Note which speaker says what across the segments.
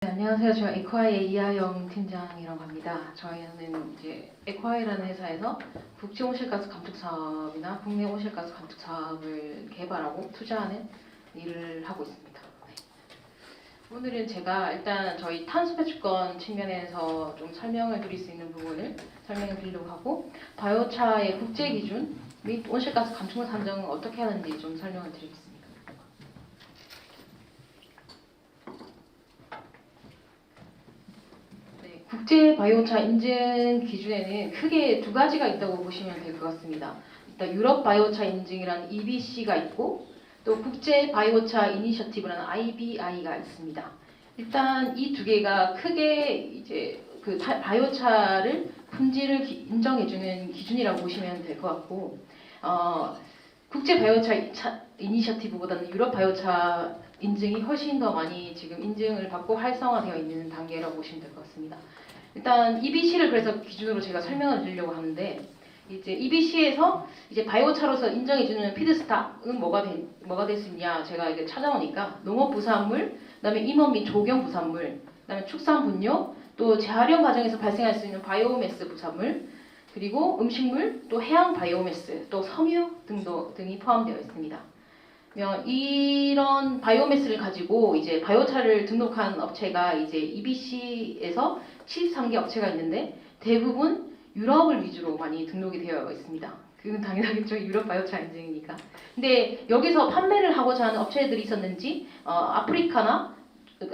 Speaker 1: 네, 안녕하세요. 저 에콰이의 이하영 팀장이라고 합니다. 저희는 이제 에콰이라는 회사에서 국제 온실가스 감축 사업이나 국내 온실가스 감축 사업을 개발하고 투자하는 일을 하고 있습니다. 네. 오늘은 제가 일단 저희 탄소 배출권 측면에서 좀 설명을 드릴 수 있는 부분을 설명을 드리려고 하고, 바이오차의 국제 기준 및 온실가스 감축 산정은 어떻게 하는지 좀 설명을 드리겠습니다. 국제 바이오차 인증 기준에는 크게 두 가지가 있다고 보시면 될 것 같습니다. 일단 유럽 바이오차 인증이라는 EBC가 있고, 또 국제 바이오차 이니셔티브라는 IBI가 있습니다. 일단 이 두 개가 크게 이제 그 바이오차를 품질을 인정해주는 기준이라고 보시면 될 것 같고, 국제 바이오차 이니셔티브보다는 유럽 바이오차 인증이 훨씬 더 많이 지금 인증을 받고 활성화되어 있는 단계라고 보시면 될 것 같습니다. 일단 EBC를 그래서 기준으로 제가 설명을 드리려고 하는데, 이제 EBC에서 이제 바이오차로서 인정해주는 피드스탁은 뭐가 될 수 있냐, 제가 이제 찾아오니까 농업 부산물, 그다음에 임원 및 조경 부산물, 그다음에 축산 분뇨, 또 재활용 과정에서 발생할 수 있는 바이오매스 부산물, 그리고 음식물, 또 해양 바이오매스, 또 섬유 등이 포함되어 있습니다. 이런 바이오매스를 가지고 이제 바이오차를 등록한 업체가 이제 EBC에서 73개 업체가 있는데, 대부분 유럽을 위주로 많이 등록이 되어 있습니다. 그건 당연하겠죠. 유럽 바이오차 인증이니까. 근데 여기서 판매를 하고자 하는 업체들이 있었는지 아프리카나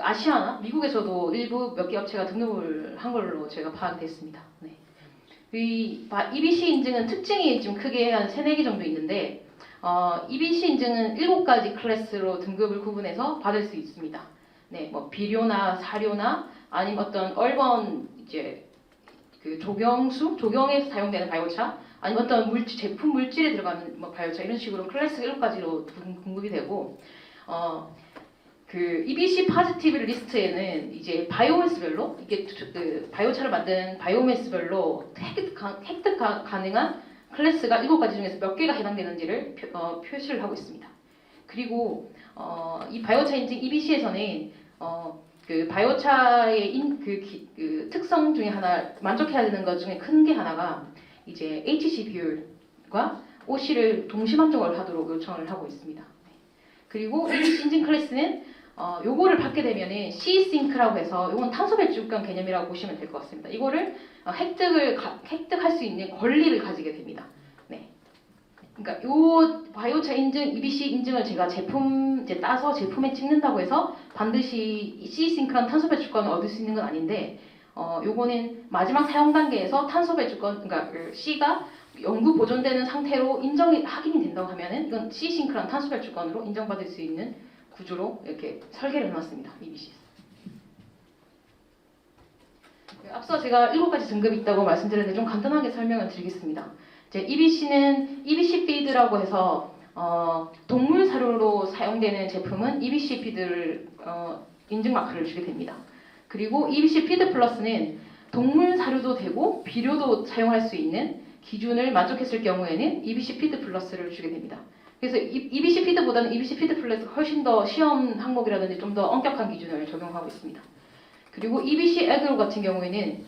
Speaker 1: 아시아나 미국에서도 일부 몇 개 업체가 등록을 한 걸로 제가 파악이 됐습니다. 네. 이 EBC 인증은 특징이 좀 크게 한 3, 4개 정도 있는데, EBC 인증은 7가지 클래스로 등급을 구분해서 받을 수 있습니다. 네, 뭐 비료나 사료나 아니면 어떤 얼건 이제 그 조경에 사용되는 바이오차, 아니면 어떤 제품 물질에 들어가는 뭐 바이오차, 이런 식으로 클래스 7가지로 등급이 되고, 그 EBC 포지티브 리스트에는 이제 바이오매스별로, 이게 그 바이오차를 만든 바이오매스별로 획득 가능한 클래스가 7가지 중에서 몇 개가 해당되는지를 표시를 하고 있습니다. 그리고 이 바이오차 인증 EBC에서는 그 바이오차의 그 특성 중에 하나, 만족해야 되는 것 중에 큰 게 하나가 이제 HC 비율과 OC를 동시 만족을 하도록 요청을 하고 있습니다. 그리고 EBC 인증 클래스는 요거를 받게 되면은 C-싱크라고 해서, 요건 탄소 배출권 개념이라고 보시면 될 것 같습니다. 이거를 획득할 수 있는 권리를 가지게 됩니다. 네. 그러니까 요 바이오차 인증, EBC 인증을 제가 제품 이제 따서 제품에 찍는다고 해서 반드시 C-싱크란 탄소 배출권을 얻을 수 있는 건 아닌데, 요거는 마지막 사용 단계에서 탄소 배출권, 그러니까 그 C가 연구 보존되는 상태로 확인이 된다고 하면은 이건 C-싱크란 탄소 배출권으로 인정받을 수 있는 구조로 이렇게 설계를 해놨습니다. EBC에서. 앞서 제가 7가지 등급이 있다고 말씀드렸는데 좀 간단하게 설명을 드리겠습니다. 이제 EBC는 EBC 피드라고 해서 동물 사료로 사용되는 제품은 EBC 피드를 인증 마크를 주게 됩니다. 그리고 EBC 피드 플러스는 동물 사료도 되고 비료도 사용할 수 있는 기준을 만족했을 경우에는 EBC 피드 플러스를 주게 됩니다. 그래서 EBC 피드보다는 EBC 피드 플러스가 훨씬 더 시험 항목이라든지 좀 더 엄격한 기준을 적용하고 있습니다. 그리고 EBC 에그로 같은 경우에는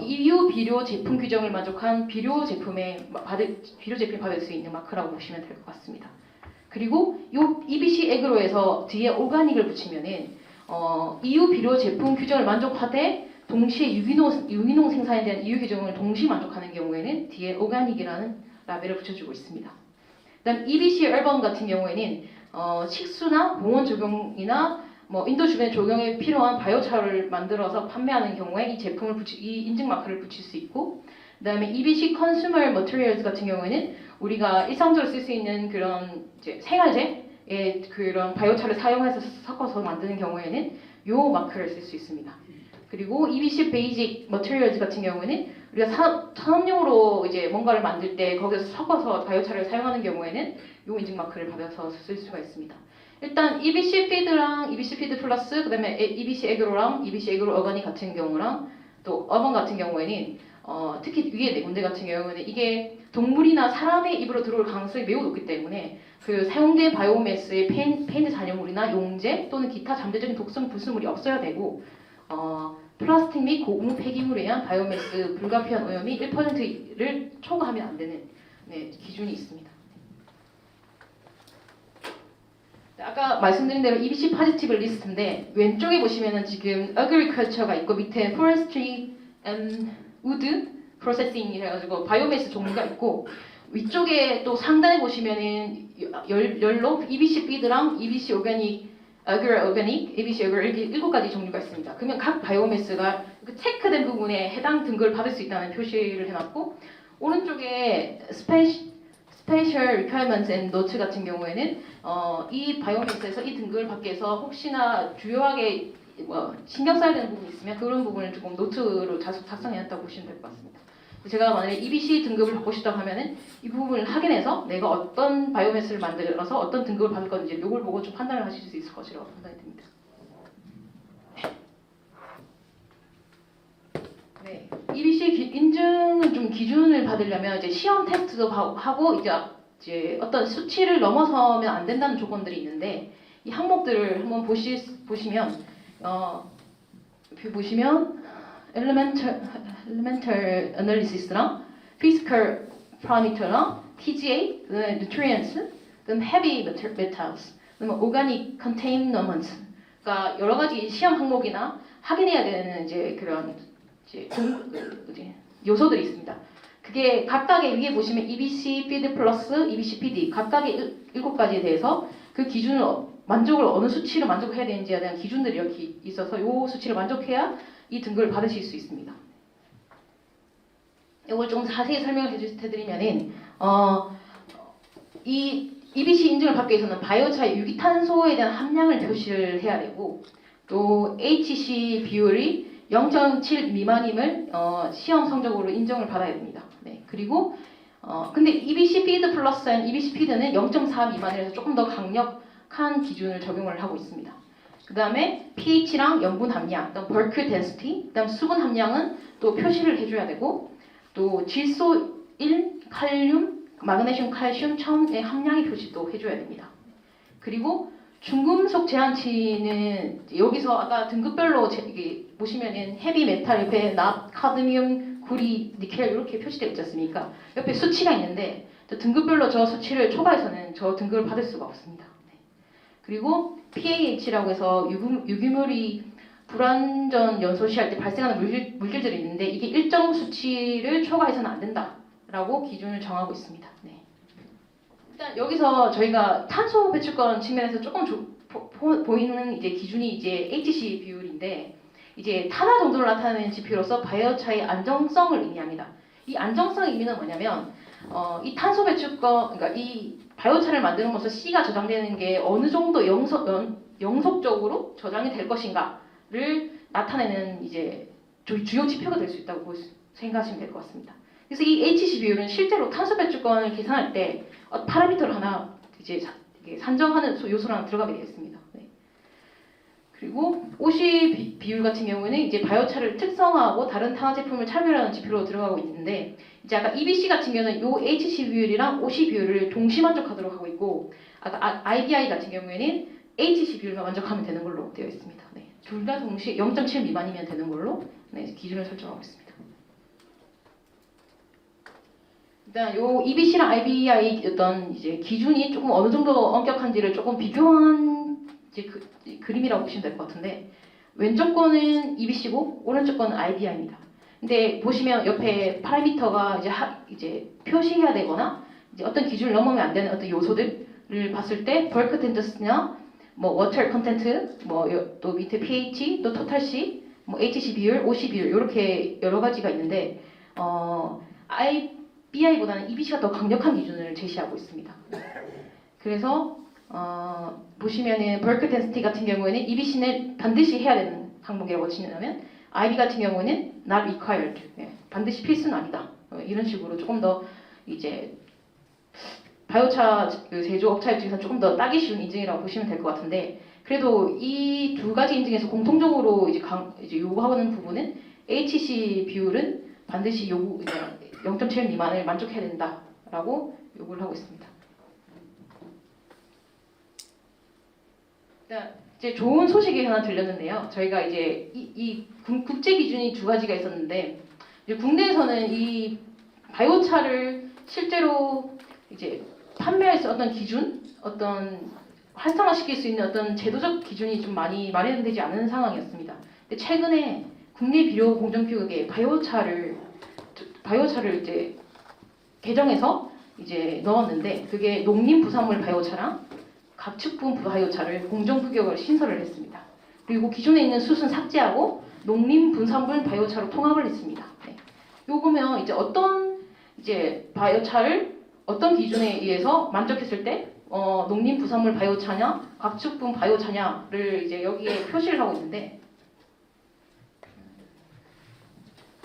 Speaker 1: EU 비료 제품 규정을 만족한 비료 제품이 받을 수 있는 마크라고 보시면 될 것 같습니다. 그리고 이 EBC 에그로에서 뒤에 오가닉을 붙이면은 EU 비료 제품 규정을 만족하되 동시에 유기농 생산에 대한 EU 규정을 동시 만족하는 경우에는 뒤에 오가닉이라는 라벨을 붙여주고 있습니다. 그다음 EBC 얼번 같은 경우에는 식수나 공원 조경이나 뭐 인도 주변 조경에 필요한 바이오차를 만들어서 판매하는 경우에 이 인증 마크를 붙일 수 있고, 그다음에 EBC 컨슈머 머티리얼즈 같은 경우에는 우리가 일상적으로 쓸 수 있는 그런 이제 생활재의 그런 바이오차를 사용해서 섞어서 만드는 경우에는 요 마크를 쓸 수 있습니다. 그리고 EBC 베이직 머티리얼즈 같은 경우에는 우리가 산업용으로 이제 뭔가를 만들 때 거기서 섞어서 바이오차를 사용하는 경우에는 요 인증 마크를 받아서 쓸 수가 있습니다. 일단 EBC 피드랑 EBC 피드 플러스, 그다음에 EBC 에그로랑 EBC 에그로 어가닉 같은 경우랑 또 어번 같은 경우에는 특히 위에 4군데 같은 경우에는 이게 동물이나 사람의 입으로 들어올 가능성이 매우 높기 때문에 그 사용된 바이오매스의 페인트 잔여물이나 용제 또는 기타 잠재적인 독성 불순물이 없어야 되고, 플라스틱 및 고무 폐기물에 의한 바이오매스 불가피한 오염이 1%를 초과하면 안 되는 기준이 있습니다. 아까 말씀드린 대로 EBC 파지티블 리스트인데 왼쪽에 보시면은 지금 agriculture가 있고 밑에 forestry and wood processing 이래가지고 바이오매스 종류가 있고 위쪽에 또 상단에 보시면은 열로 EBC feed랑 EBC organic, EBC agri 이렇게 7가지 종류가 있습니다. 그러면 각 바이오매스가 그 체크된 부분에 해당 등급을 받을 수 있다는 표시를 해놨고 오른쪽에 Special Requirements and Notes 같은 경우에는 이 바이오매스에서 이 등급을 받기 위해서 혹시나 주요하게 신경 써야 되는 부분이 있으면 그런 부분을 조금 노트로 작성해놨다고 보시면 될 것 같습니다. 제가 만약에 EBC 등급을 받고 싶다고 하면은 이 부분을 확인해서 내가 어떤 바이오매스를 만들어서 어떤 등급을 받을 건지 이걸 보고 좀 판단을 하실 수 있을 것이라고 판단이 됩니다. 네, EBC 인증은 좀 기준을 받으려면 이제 시험 테스트도 하고 이제 어떤 수치를 넘어서면 안 된다는 조건들이 있는데 이 항목들을 한번 보시면 elemental analysis랑 physical parameter랑 TGA, nutrients, heavy metals, organic contaminants, 그러니까 여러 가지 시험 항목이나 확인해야 되는 이제 그런 요소들이 있습니다. 그게 각각의 위에 보시면 EBC feed 플러스 EBC PD 각각의 7가지에 대해서 그 기준을 어느 수치를 만족해야 되는지에 대한 기준들이 여기 있어서 이 수치를 만족해야 이 등급을 받으실 수 있습니다. 이걸 좀 자세히 설명을 해드리면은 이 EBC 인증을 받기 위해서는 바이오차의 유기탄소에 대한 함량을 표시를 해야 되고 또 HC 비율이 0.7 미만임을 시험 성적으로 인정을 받아야 됩니다. 네, 그리고 근데 EBC feed 플러스 EBC feed는 0.4 미만이라서 조금 더 강력한 기준을 적용을 하고 있습니다. 그 다음에 pH랑 염분 함량, 그다음 bulk density, 그다음 수분 함량은 또 표시를 해줘야 되고 또 질소 1, 칼륨, 마그네슘, 칼슘, 첨의 함량의 표시도 해줘야 됩니다. 그리고 중금속 제한치는 여기서 아까 등급별로 보시면은 헤비 메탈 옆에 납, 카드뮴, 구리, 니켈 이렇게 표시되어 있지 않습니까? 옆에 수치가 있는데 등급별로 저 수치를 초과해서는 저 등급을 받을 수가 없습니다. 네. 그리고 PAH라고 해서 유기물이 불완전 연소 시할 때 발생하는 물질들이 있는데 이게 일정 수치를 초과해서는 안 된다라고 기준을 정하고 있습니다. 네. 일단 여기서 저희가 탄소 배출권 측면에서 조금 보이는 이제 기준이 이제 HC 비율인데 이제 탄화 정도를 나타내는 지표로서 바이오차의 안정성을 의미합니다. 이 안정성 의미는 뭐냐면 이 탄소 배출권, 그러니까 이 바이오차를 만들면서 C가 저장되는 게 어느 정도 영속적으로 저장이 될 것인가를 나타내는 이제 주요 지표가 될 수 있다고 생각하시면 될 것 같습니다. 그래서 이 HC 비율은 실제로 탄소 배출권을 계산할 때 파라미터를 하나 이제 산정하는 요소로 하나 들어가게 되어 있습니다. 네. 그리고 OC 비율 같은 경우에는 이제 바이오차를 특성화하고 다른 탄화 제품을 차별하는 지표로 들어가고 있는데 이제 아까 EBC 같은 경우는 이 HC 비율이랑 OC 비율을 동시 만족하도록 하고 있고 아까 IBI 같은 경우에는 HC 비율만 만족하면 되는 걸로 되어 있습니다. 네. 둘 다 동시 0.7 미만이면 되는 걸로 기준을 설정하고 있습니다. 일단 요 EBC랑 IBI 어떤 이제 기준이 조금 어느 정도 엄격한지를 조금 비교한 이제 그림이라고 보시면 될 것 같은데 왼쪽 거는 EBC고 오른쪽 거는 IBI입니다. 근데 보시면 옆에 파라미터가 이제 표시해야 되거나 이제 어떤 기준을 넘으면 안 되는 어떤 요소들을 봤을 때 bulk density나 뭐 water content, 뭐 또 밑에 pH, 또 total C, 뭐 HC 비율, OC 비율 이렇게 여러 가지가 있는데 IBI보다는 EBC가 더 강력한 기준을 제시하고 있습니다. 그래서 보시면은 bulk density 같은 경우에는 EBC는 반드시 해야 되는 항목이라고 치냐면 IB 같은 경우는 not required, 반드시 필수는 아니다. 이런 식으로 조금 더 이제 바이오차 제조업체 입장에서 조금 더 따기 쉬운 인증이라고 보시면 될 것 같은데 그래도 이 두 가지 인증에서 공통적으로 이제 요구하는 부분은 HC 비율은 반드시 0.7 미만을 만족해야 된다라고 요구를 하고 있습니다. 이제 좋은 소식이 하나 들렸는데요. 저희가 이제 이 국제 기준이 두 가지가 있었는데 이제 국내에서는 이 바이오차를 실제로 이제 판매할 수 어떤 기준, 어떤 활성화시킬 수 있는 어떤 제도적 기준이 좀 많이 마련되지 않은 상황이었습니다. 근데 최근에 국내 비료 공정규격에 바이오차를 이제 개정해서 이제 넣었는데 그게 농림부산물 바이오차랑 가축분 바이오차를 공정규격을 신설을 했습니다. 그리고 기존에 있는 숯은 삭제하고 농림분산물 바이오차로 통합을 했습니다. 네. 요거면 이제 어떤 이제 바이오차를 어떤 기준에 의해서 만족했을 때 농림부산물 바이오차냐, 가축분 바이오차냐를 이제 여기에 표시를 하고 있는데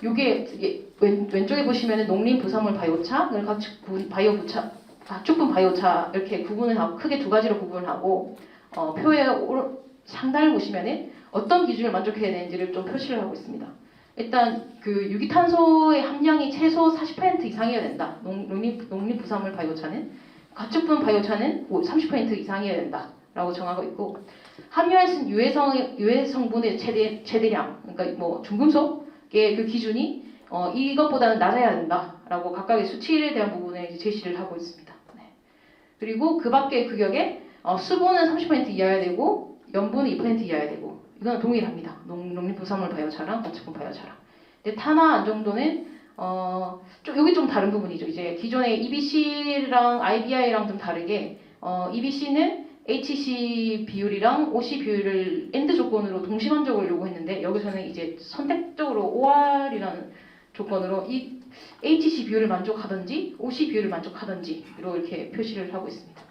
Speaker 1: 요게 왼쪽에 보시면은 농림부산물 바이오차, 가축분 바이오차 이렇게 구분을 하고 크게 두 가지로 구분을 하고 표의 상단을 보시면은 어떤 기준을 만족해야 되는지를 좀 표시를 하고 있습니다. 일단 그 유기탄소의 함량이 최소 40% 이상이어야 된다. 농림부산물 바이오차는 가축분 바이오차는 30% 이상이어야 된다라고 정하고 있고 함유할 수 있는 유해 성분의 최대량, 그러니까 뭐 중금속의 그 기준이 이것보다는 낮아야 된다라고 각각의 수치에 대한 부분을 이제 제시를 하고 있습니다. 네. 그리고 그 밖의 규격에 수분은 30% 이하여야 되고 염분은 2% 이하여야 되고 이건 동일합니다. 농림부산물 바이오차랑 가축분 바이오차랑. 근데 탄화 안정도는 여기 좀 다른 부분이죠. 이제 기존의 EBC랑 IBI랑 좀 다르게 EBC는 HC 비율이랑 OC 비율을 AND 조건으로 동시만족을 요구했는데 여기서는 이제 선택적으로 OR이라는 조건으로 이 HC 비율을 만족하든지 OC 비율을 만족하든지로 이렇게 표시를 하고 있습니다.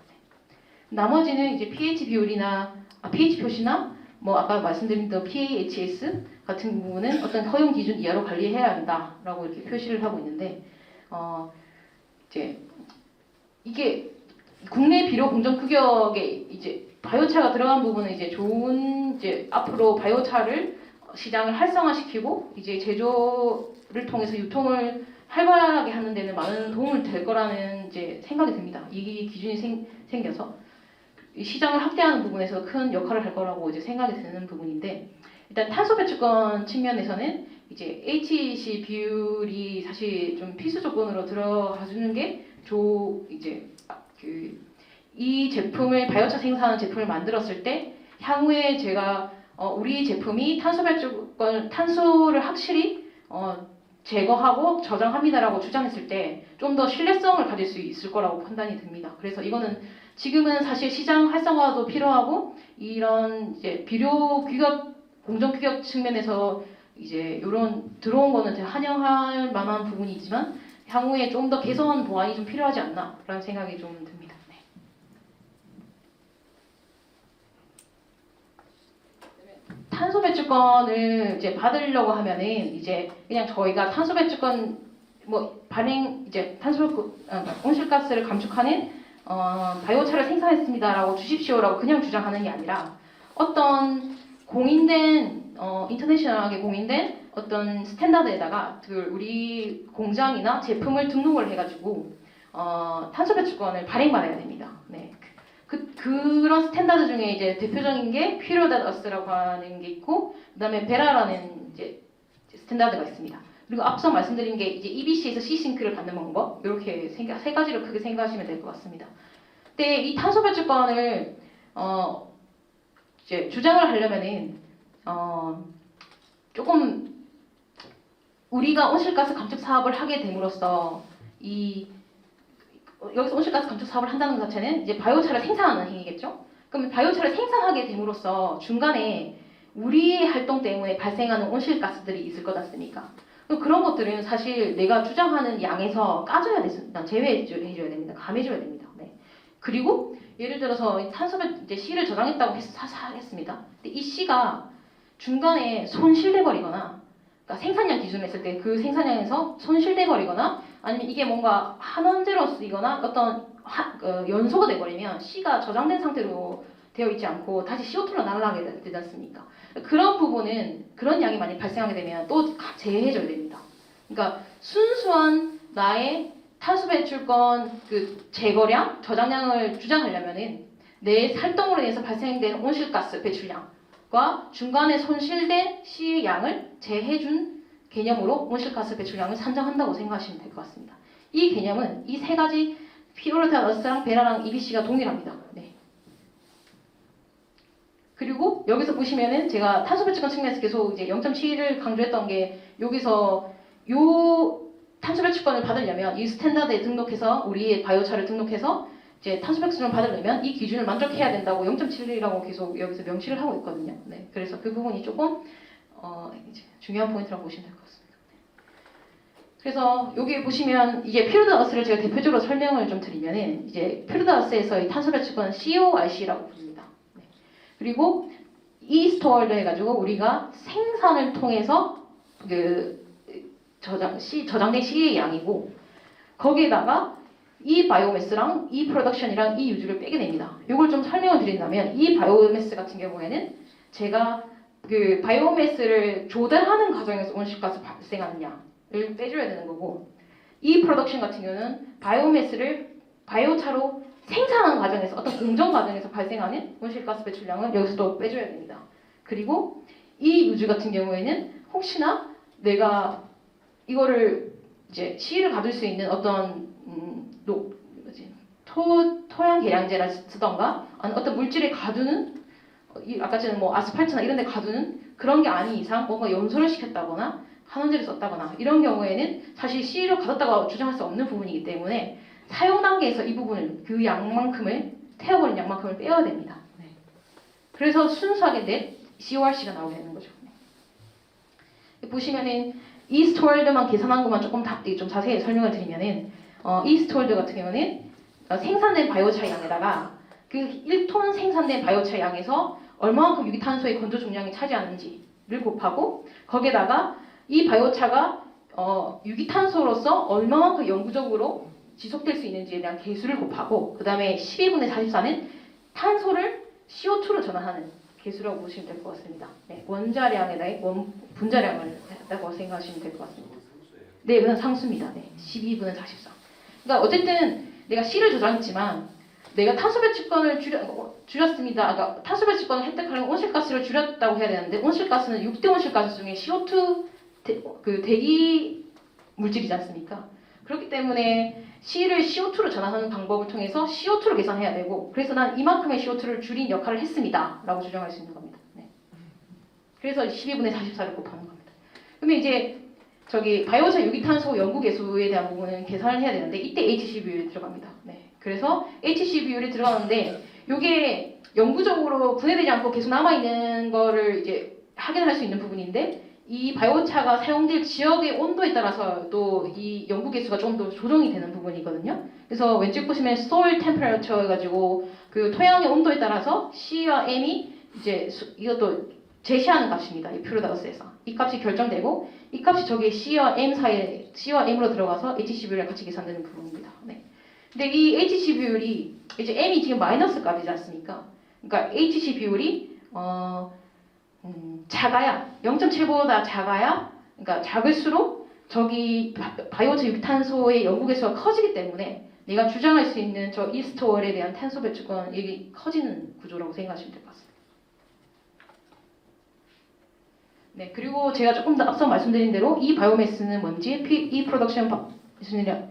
Speaker 1: 나머지는 이제 pH 비율이나 pH 표시나 뭐 아까 말씀드린 PAHS 같은 부분은 어떤 허용 기준 이하로 관리해야 한다라고 이렇게 표시를 하고 있는데 이제 이게 국내 비료 공정 규격에 이제 바이오차가 들어간 부분은 이제 좋은 이제 앞으로 바이오차를 시장을 활성화시키고 이제 제조를 통해서 유통을 활발하게 하는 데는 많은 도움을 될 거라는 이제 생각이 듭니다. 이 기준이 생겨서 시장을 확대하는 부분에서 큰 역할을 할 거라고 이제 생각이 드는 부분인데 일단 탄소 배출권 측면에서는 이제 HC 비율이 사실 좀 필수 조건으로 들어가주는 게 이제 이 제품을 바이오차 생산하는 제품을 만들었을 때 향후에 제가 우리 제품이 탄소를 확실히 제거하고 저장합니다라고 주장했을 때 좀 더 신뢰성을 가질 수 있을 거라고 판단이 듭니다. 그래서 이거는 지금은 사실 시장 활성화도 필요하고 이런 이제 비료 규격 공정 규격 측면에서 이제 이런 들어온 거는 되게 환영할 만한 부분이지만 향후에 좀 더 개선 보완이 좀 필요하지 않나라는 생각이 좀 듭니다. 네. 탄소 배출권을 이제 받으려고 하면은 이제 그냥 저희가 탄소 배출권 이제 온실가스를 감축하는 바이오차를 생산했습니다라고 주십시오라고 그냥 주장하는 게 아니라 어떤 공인된 인터내셔널하게 공인된 어떤 스탠다드에다가 우리 공장이나 제품을 등록을 해가지고 탄소 배출권을 발행받아야 됩니다. 네. 그런 스탠다드 중에 이제 대표적인 게 퓨어닷어스라고 하는 게 있고 그다음에 베라라는 이제 스탠다드가 있습니다. 그리고 앞서 말씀드린 게 이제 EBC에서 C싱크를 받는 방법 이렇게 세 가지로 크게 생각하시면 될 것 같습니다. 근데 이 탄소 배출권을 이제 주장을 하려면은 조금 우리가 온실가스 감축 사업을 하게 됨으로써 여기서 온실가스 감축 사업을 한다는 것 자체는 이제 바이오차를 생산하는 행위겠죠. 그럼 바이오차를 생산하게 됨으로써 중간에 우리의 활동 때문에 발생하는 온실가스들이 있을 것 같습니까? 그런 것들은 사실 내가 주장하는 양에서 까줘야 됩니다. 제외해줘야 됩니다. 감해줘야 됩니다. 네. 그리고 예를 들어서 이제 C를 저장했다고 하겠습니다. 근데 이 C가 중간에 손실돼버리거나 그러니까 생산량 기준으로 했을 때 그 생산량에서 손실돼버리거나 아니면 이게 뭔가 한원재로 쓰이거나 어떤 연소가 돼버리면 C가 저장된 상태로 되어 있지 않고 다시 CO2로 날아가게 되지 않습니까? 그런 부분은 그런 양이 많이 발생하게 되면 또 제해줘야 됩니다. 그러니까 순수한 나의 탄소 배출권 제거량, 저장량을 주장하려면은 내 활동으로 인해서 발생된 온실가스 배출량과 중간에 손실된 C의 양을 제해준 개념으로 온실가스 배출량을 산정한다고 생각하시면 될 것 같습니다. 이 개념은 이 세 가지 피오르타너스랑 베라랑 EBC가 동일합니다. 네. 그리고 여기서 보시면은 제가 탄소 배출권 측면에서 계속 이제 0.7을 강조했던 게 여기서 요 탄소 배출권을 받으려면 이 스탠다드에 등록해서 우리의 바이오차를 등록해서 이제 탄소 배출권을 받으려면 이 기준을 만족해야 된다고 0.7이라고 계속 여기서 명시를 하고 있거든요. 네. 그래서 그 부분이 조금 이제 중요한 포인트라고 보시면 될 것 같습니다. 그래서 여기 보시면 이게 피르드어스를 제가 대표적으로 설명을 좀 드리면은 이제 피르드어스에서의 탄소 배출권은 CORC라고 부릅니다. 네. 그리고 이스토어를 해가지고 우리가 생산을 통해서 그 저장된 C의 양이고 거기에다가 이 바이오매스랑 이 프로덕션이랑 이 유주를 빼게 됩니다. 이걸 좀 설명을 드린다면 이 바이오매스 같은 경우에는 제가 그 바이오매스를 조달하는 과정에서 온실가스 발생하는 양을 빼줘야 되는 거고 이 프로덕션 같은 경우는 바이오매스를 바이오차로 생산하는 과정에서 어떤 공정 과정에서 발생하는 온실가스 배출량을 여기서 또 빼줘야 됩니다. 그리고 이 유주 같은 경우에는 혹시나 내가 이거를 이제 시를 가둘 수 있는 어떤 토양 계량제를 쓰던가 어떤 물질을 가두는 아까 전에 뭐 아스팔트나 이런 데 가두는 그런 게 아닌 이상 뭔가 염소를 시켰다거나 환원제를 썼다거나 이런 경우에는 사실 C로 가뒀다고 주장할 수 없는 부분이기 때문에 사용 단계에서 이 부분을 그 양만큼을 태워버린 양만큼을 빼야 됩니다. 네. 그래서 순수하게 넷 CORC가 나오게 되는 거죠. 네. 보시면은 이스트월드만 계산한 것만 조금 좀 자세히 설명을 드리면은 이스트월드 같은 경우는 생산된 바이오차 양에다가 그 1톤 생산된 바이오차 양에서 얼마만큼 유기탄소의 건조 중량이 차지하는지를 곱하고 거기에다가 이 바이오차가 유기탄소로서 얼마만큼 영구적으로 지속될 수 있는지에 대한 개수를 곱하고 그 다음에 12분의 44는 탄소를 CO2로 전환하는 개수라고 보시면 될 것 같습니다. 네, 원자량에 대해 분자량을 했다고 생각하시면 될 것 같습니다. 네, 그건 상수입니다. 네, 12분의 44. 그러니까 어쨌든 내가 C를 조정했지만 내가 탄소 배출권을 줄였습니다. 그러니까 탄소 배출권을 획득하려면 온실가스를 줄였다고 해야 되는데 온실가스는 6대 온실가스 중에 CO2 그 대기 물질이지 않습니까? 그렇기 때문에 C를 CO2로 전환하는 방법을 통해서 CO2로 계산해야 되고 그래서 난 이만큼의 CO2를 줄인 역할을 했습니다. 라고 주장할 수 있는 겁니다. 네. 그래서 12분의 44를 곱하는 겁니다. 근데 이제 저기 바이오차 유기탄소 연구 개수에 대한 부분은 계산을 해야 되는데 이때 HC 비율이 들어갑니다. 네. 그래서 HC 비율이 들어가는데 이게 영구적으로 분해되지 않고 계속 남아있는 거를 이제 확인할 수 있는 부분인데 이 바이오차가 사용될 지역의 온도에 따라서 또 이 연구 개수가 좀 더 조정이 되는 부분이거든요. 그래서 왼쪽 보시면 soil temperature 해가지고 그 토양의 온도에 따라서 C와 M이 이제 이것도 제시하는 값입니다. 이 퓨르다우스에서 이 값이 결정되고 이 값이 저기 C와 M 사이에 C와 M으로 들어가서 HC 비율이랑 같이 계산되는 부분입니다. 네. 근데 이 HC 비율이 이제 M이 지금 마이너스 값이지 않습니까? 그러니까 HC 비율이 작아야 0.7보다 작아야 그러니까 작을수록 저기 바이오차 유기탄소의 연구 개수가 커지기 때문에 내가 주장할 수 있는 저 이스트월에 대한 탄소 배출권이 커지는 구조라고 생각하시면 될 것 같습니다. 네, 그리고 제가 조금 더 앞서 말씀드린 대로 이 바이오매스는 뭔지, 이 프로덕션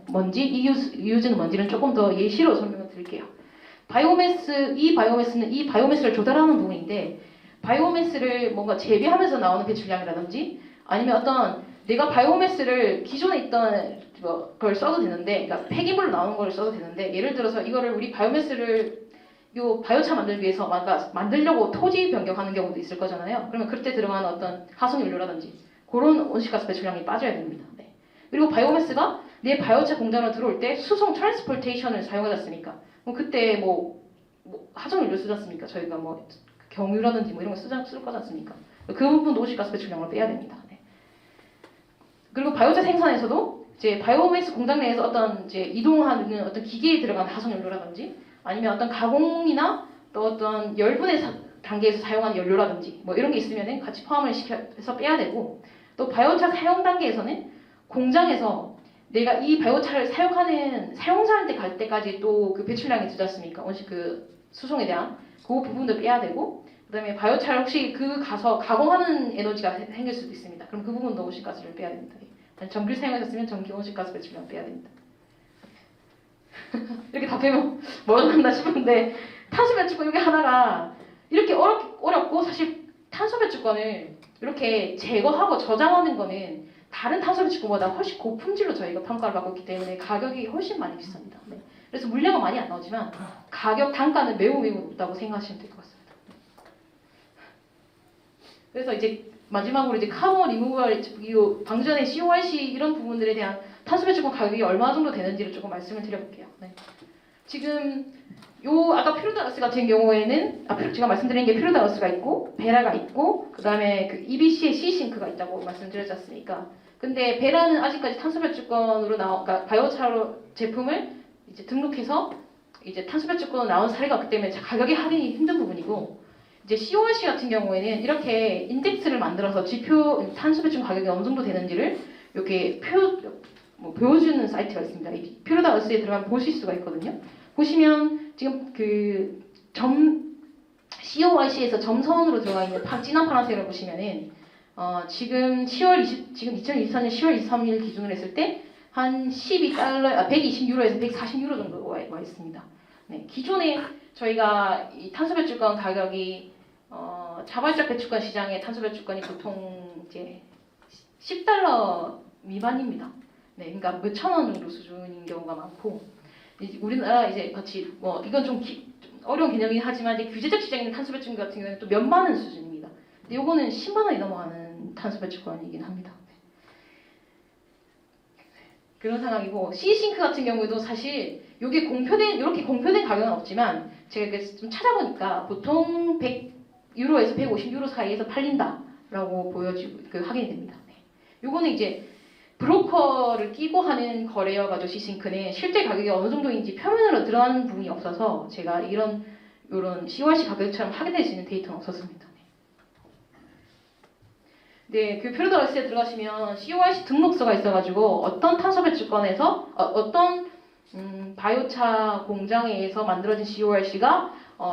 Speaker 1: 뭔지, 이 유즈는 뭔지는 조금 더 예시로 설명을 드릴게요. 이 바이오매스는 이 바이오매스를 조달하는 부분인데 바이오매스를 뭔가 재배하면서 나오는 배출량이라든지 아니면 어떤 내가 바이오매스를 기존에 있던 걸 써도 되는데 그러니까 폐기물로 나오는 걸 써도 되는데 예를 들어서 이거를 우리 바이오매스를 요 바이오차 만들기 위해서 만들려고 토지 변경하는 경우도 있을 거잖아요. 그러면 그때 들어가는 어떤 화석연료라든지 그런 온실가스 배출량이 빠져야 됩니다. 네. 그리고 바이오매스가 내 바이오차 공장으로 들어올 때 수송 트랜스포테이션을 사용하지 않습니까? 그때 뭐 화석연료 쓰지 않습니까? 저희가 뭐 경유라든지 뭐 이런 거 쓸 거지 않습니까? 그 부분도 온실가스 배출량을 빼야 됩니다. 네. 그리고 바이오차 생산에서도 이제 바이오매스 공장 내에서 어떤 이제 이동하는 어떤 기계에 들어가는 화석연료라든지 아니면 어떤 가공이나 또 어떤 열분의 단계에서 사용하는 연료라든지 뭐 이런 게 있으면 같이 포함을 시켜서 빼야 되고 또 바이오차 사용 단계에서는 공장에서 내가 이 바이오차를 사용하는 사용자한테 갈 때까지 또 그 배출량이 되지 않습니까? 수송에 대한 그 부분도 빼야 되고, 그다음에 바이오차를 혹시 그 가서 가공하는 에너지가 생길 수도 있습니다. 그럼 그 부분도 온실가스를 빼야 됩니다. 전기를 사용하셨으면 전기 온실가스 배출량 빼야 됩니다. 이렇게 답하면 뭐가 난다 싶은데, 탄소 배출권 여기 하나가 이렇게 어렵고, 사실 탄소 배출권을 이렇게 제거하고 저장하는 거는 다른 탄소 배출권보다 훨씬 고품질로 저희가 평가를 받고 있기 때문에 가격이 훨씬 많이 비쌉니다. 네. 그래서 물량은 많이 안 나오지만 가격 단가는 매우 높다고 생각하시면 될 것 같습니다. 그래서 이제 마지막으로 이제 카본 리무벌 방전의 CORC 이런 부분들에 대한 탄소 배출권 가격이 얼마 정도 되는지를 조금 말씀을 드려볼게요. 네. 지금 요 아까 피로다가스 같은 경우에는 제가 말씀드린 게 피로다가스가 있고 베라가 있고, 그 다음에 그 EBC의 C싱크가 있다고 말씀드렸지 않습니까? 근데 베라는 아직까지 탄소 배출권으로 그러니까 바이오차로 제품을 이제 등록해서 이제 탄소 배출권으로 나온 사례가 없기 때문에 가격이 할인이 힘든 부분이고, 이제 CORC 같은 경우에는 이렇게 인덱스를 만들어서 지표 탄소 배출 가격이 어느 정도 되는지를 이렇게 보여주는 사이트가 있습니다. 이 피로다가스에 들어가면 보실 수가 있거든요. 보시면 지금 그 CORC에서 점선으로 들어가 있는 진한 파란색을 보시면은 지금 2024년 10월 23일 기준으로 했을 때 한 12달러, 120유로에서 140유로 정도 와 있습니다. 네, 기존에 저희가 이 탄소 배출권 가격이 자발적 배출권 시장의 탄소 배출권이 보통 이제 10달러 미만입니다. 네, 그러니까 몇천 원 정도 수준인 경우가 많고, 이제 우리나라 이제 같이 이건 좀 어려운 개념이긴 하지만 이제 규제적 시장인 탄소 배출권 같은 경우는 또 몇만 원 수준입니다. 근데 요거는 10만 원이 넘어가는 탄소 배출권이긴 합니다. 그런 상황이고, C싱크 같은 경우에도 사실 이게 이렇게 공표된 가격은 없지만 제가 좀 찾아보니까 보통 100유로에서 150유로 사이에서 팔린다라고 확인이 됩니다. 네. 요거는 이제 브로커를 끼고 하는 거래여가지고 C싱크는 실제 가격이 어느 정도인지 표면으로 들어가는 부분이 없어서 제가 이런 CORC 가격처럼 확인할 수 있는 데이터는 없었습니다. 네, 그 피로다가스에 들어가시면 CORC 등록서가 있어가지고 어떤 탄소 배출권에서 어떤 바이오차 공장에서 만들어진 CORC가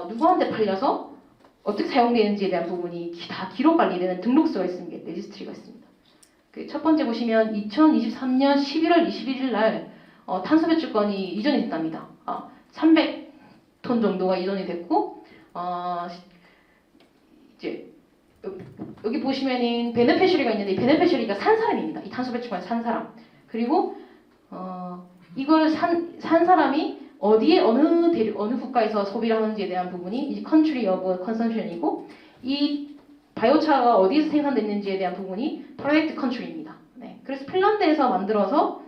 Speaker 1: 누구한테 팔려서 어떻게 사용되는지에 대한 부분이 다 기록 관리되는 등록서가 있습니다. 레지스트리가 있습니다. 그 첫 번째 보시면 2023년 11월 21일 날 탄소 배출권이 이전이 됐답니다. 300톤 정도가 이전이 됐고, 이제 여기 보시면은 베네피셔리가 있는데, 이 베네피셔리가 산 사람입니다. 이 탄소 배출권을 산 사람. 그리고 이걸 산 사람이 어디에 어느 국가에서 소비를 하는지에 대한 부분이 이제 country of consumption이고, 이 바이오차가 어디에서 생산됐는지에 대한 부분이 product country입니다. 네, 그래서 핀란드에서 만들어서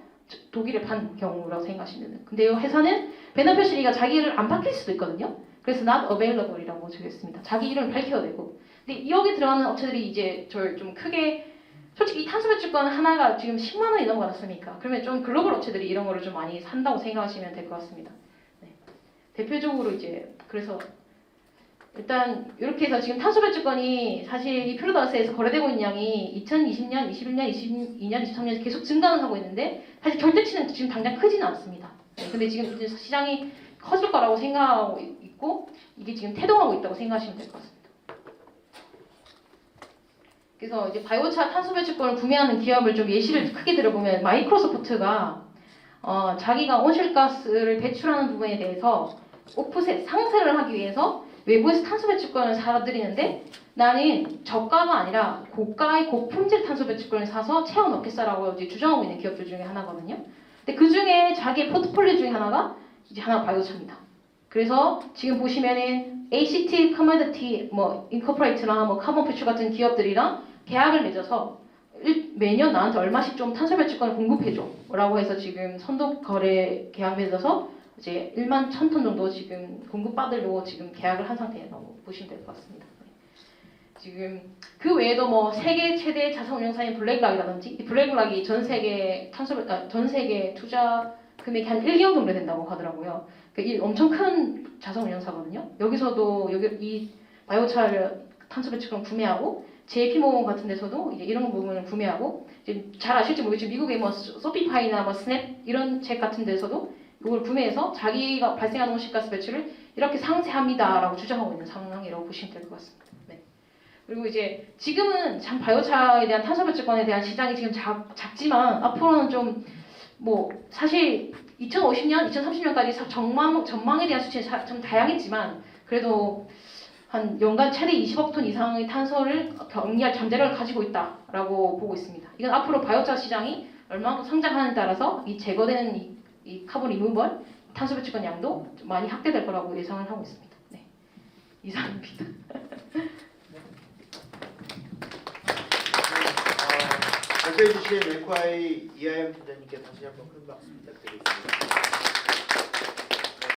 Speaker 1: 독일에 판 경우라고 생각하시면 돼요. 근데 이 회사는 베네피셔리가 자기 이름을 안 밝힐 수도 있거든요. 그래서 not available이라고 적혔습니다. 자기 이름을 밝혀야 되고. 근데 여기 들어가는 업체들이 이제 저를 좀 크게, 솔직히 이 탄소 배출권 하나가 지금 10만 원이 넘어갔습니까? 그러면 좀 글로벌 업체들이 이런 거를 좀 많이 산다고 생각하시면 될 것 같습니다. 네. 대표적으로 이제 그래서 일단 이렇게 해서 지금 탄소 배출권이 사실 이 피로다가스에서 거래되고 있는 양이 2020년, 21년, 22년, 23년 계속 증가는 하고 있는데 사실 절대치는 지금 당장 크지는 않습니다. 네. 근데 지금 이제 시장이 커질 거라고 생각하고 있고, 이게 지금 태동하고 있다고 생각하시면 될 것 같습니다. 그래서 이제 바이오차 탄소 배출권을 구매하는 기업을 좀 예시를 크게 들어보면, 마이크로소프트가 자기가 온실가스를 배출하는 부분에 대해서 오프셋 상세를 하기 위해서 외부에서 탄소 배출권을 사들이는데, 나는 저가가 아니라 고가의 고품질 탄소 배출권을 사서 채워 넣겠어라고 이제 주장하고 있는 기업들 중에 하나거든요. 근데 그 중에 자기의 포트폴리오 중에 하나가 바이오차입니다. 그래서 지금 보시면은 ACT 커머디티 인코퍼레이트나 카본 퓨처 같은 기업들이랑 계약을 맺어서 매년 나한테 얼마씩 좀 탄소 배출권을 공급해줘 라고 해서 지금 선도 거래 계약 맺어서 이제 1만 1,000톤 정도 지금 공급받으려고 지금 계약을 한 상태라고 보시면 될 것 같습니다. 지금 그 외에도 세계 최대 자산 운용사인 블랙락이라든지, 이 블랙락이 전 세계 투자 금액이 한 1경 정도 된다고 하더라고요. 이 엄청 큰 자산 운용사거든요. 여기서도 이 바이오차를 탄소 배출권 구매하고, JP모건 같은 데서도 이제 이런 부분을 구매하고, 이제 잘 아실지 모르겠지만 미국의 소피파이나 스냅 이런 책 같은 데서도 이걸 구매해서 자기가 발생하는 온실가스 배출을 이렇게 상세합니다라고 주장하고 있는 상황이라고 보시면 될 것 같습니다. 네. 그리고 이제 지금은 참 바이오차에 대한 탄소 배출권에 대한 시장이 지금 작지만 앞으로는 좀 뭐 사실 2050년, 2030년까지 전망에 대한 수치는 좀 다양했지만 그래도 한 연간 최대 20억 톤 이상의 탄소를 경리할 잠재력을 가지고 있다라고 보고 있습니다. 이건 앞으로 바이오차 시장이 얼마만큼 성장하느냐에 따라서 이 제거되는 이 카본 리무벌, 탄소 배출권 양도 좀 많이 확대될 거라고 예상을 하고 있습니다. 네. 이상입니다.
Speaker 2: 발표해 주신 에콰이 이하영 팀장님께 다시 한번 큰 박수 부탁드리겠습니다.